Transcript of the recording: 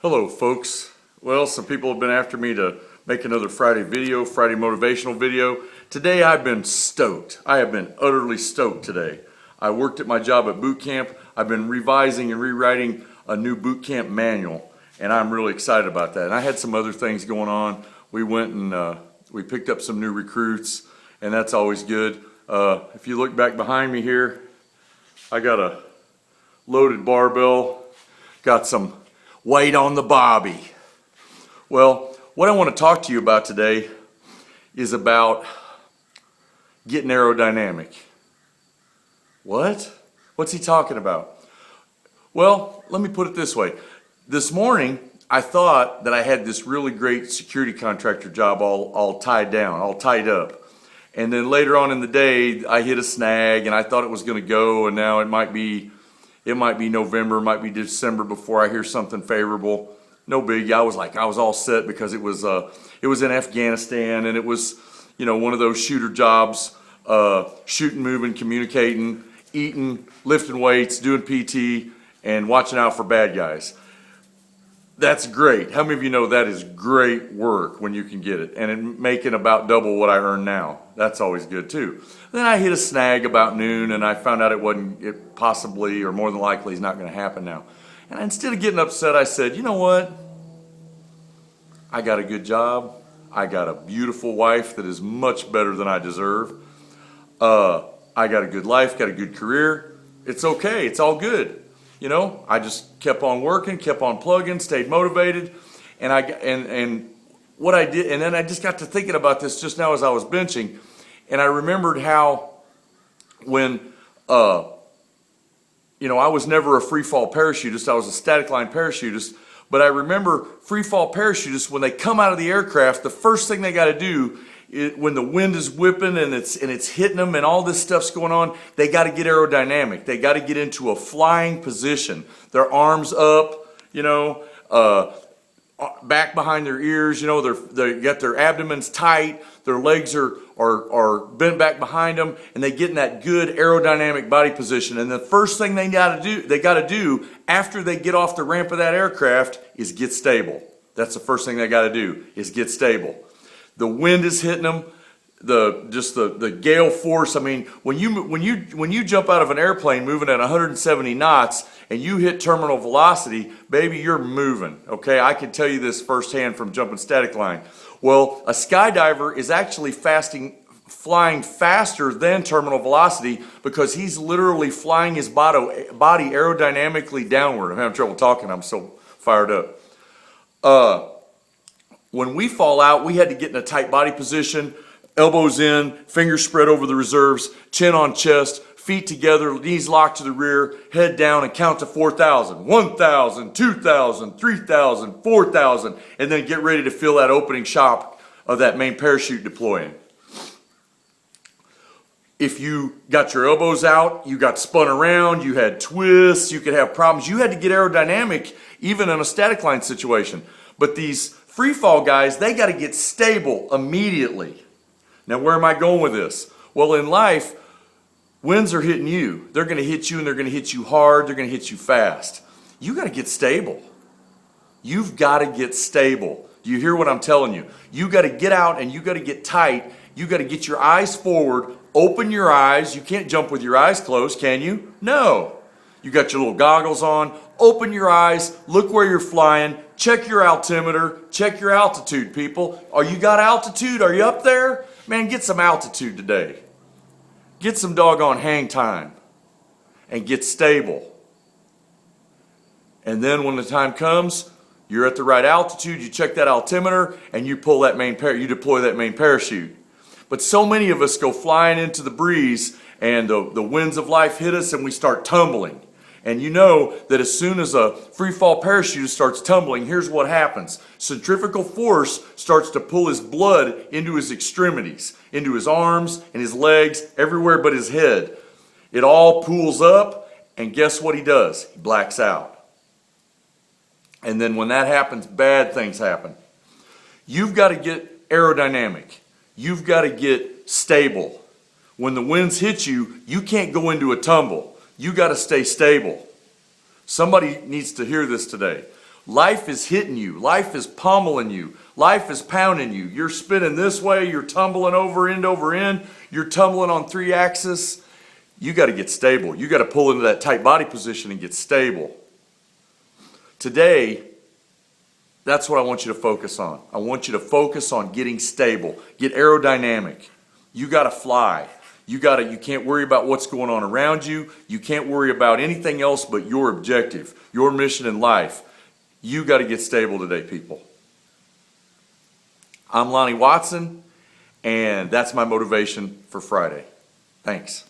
Hello folks. Well, some people have been after me to make another Friday video, Friday motivational video. Today I've been stoked. I have been utterly stoked today. I worked at my job at boot camp. I've been revising and rewriting a new boot camp manual, and I'm really excited about that. And I had some other things going on. We went and we picked up some new recruits, and that's always good. If you look back behind me here, I got a loaded barbell, got some weight on the bobby. Well, what I want to talk to you about today is about getting aerodynamic. What? What's he talking about? Well, let me put it this way. This morning, I thought that I had this really great security contractor job all tied down, all tied up. And then later on in the day, I hit a snag and I thought it was going to go, and now it might be November, it might be December before I hear something favorable. No biggie. I was all set because it was in Afghanistan, and it was, one of those shooter jobs, shooting, moving, communicating, eating, lifting weights, doing PT, and watching out for bad guys. That's great. How many of you know that is great work when you can get it, and making about double what I earn now? That's always good too. Then I hit a snag about noon, and I found out it possibly, or more than likely, is not going to happen now. And instead of getting upset, I said, you know what? I got a good job. I got a beautiful wife that is much better than I deserve. I got a good life, got a good career. It's okay. It's all good. I just kept on working, kept on plugging, stayed motivated, and what I did, and then I just got to thinking about this just now as I was benching, and I remembered how when I was never a free fall parachutist, I was a static line parachutist, but I remember free fall parachutists, when they come out of the aircraft, the first thing they got to do when the wind is whipping and it's hitting them and all this stuff's going on, they got to get aerodynamic. They got to get into a flying position. Their arms up, back behind their ears. They got their abdomens tight. Their legs are bent back behind them, and they get in that good aerodynamic body position. And the first thing they got to do after they get off the ramp of that aircraft is get stable. That's the first thing they got to do, is get stable. The wind is hitting them, the gale force. I mean, when you jump out of an airplane moving at 170 knots and you hit terminal velocity, baby, you're moving. Okay, I can tell you this firsthand from jumping static line. Well, a skydiver is actually flying faster than terminal velocity because he's literally flying his body aerodynamically downward. I'm having trouble talking. I'm so fired up. When we fall out, we had to get in a tight body position, elbows in, fingers spread over the reserves, chin on chest, feet together, knees locked to the rear, head down, and count to 4,000. 1,000, 2,000, 3,000, 4,000, and then get ready to feel that opening shock of that main parachute deploying. If you got your elbows out, you got spun around, you had twists, you could have problems. You had to get aerodynamic even in a static line situation. But these free fall guys, they got to get stable immediately. Now, where am I going with this? Well, in life, winds are hitting you. They're going to hit you, and they're going to hit you hard. They're going to hit you fast. You got to get stable. You've got to get stable. Do you hear what I'm telling you? You got to get out, and you got to get tight. You got to get your eyes forward. Open your eyes. You can't jump with your eyes closed, can you? No. You got your little goggles on. Open your eyes. Look where you're flying. Check your altimeter. Check your altitude, people. You got altitude? Are you up there? Man, get some altitude today. Get some doggone hang time. And get stable. And then when the time comes, you're at the right altitude, you check that altimeter, and you pull that you deploy that main parachute. But so many of us go flying into the breeze, and the winds of life hit us, and we start tumbling. And you know that as soon as a free fall parachutist starts tumbling, here's what happens. Centrifugal force starts to pull his blood into his extremities, into his arms and his legs, everywhere but his head. It all pools up, and guess what he does? He blacks out. And then when that happens, bad things happen. You've got to get aerodynamic. You've got to get stable. When the winds hit you, you can't go into a tumble. You got to stay stable. Somebody needs to hear this today. Life is hitting you. Life is pummeling you. Life is pounding you. You're spinning this way. You're tumbling over end. You're tumbling on 3 axis. You got to get stable. You got to pull into that tight body position and get stable. Today, that's what I want you to focus on. I want you to focus on getting stable. Get aerodynamic. You got to fly. You can't worry about what's going on around you. You can't worry about anything else but your objective, your mission in life. You got to get stable today, people. I'm Lonnie Watson, and that's my motivation for Friday. Thanks.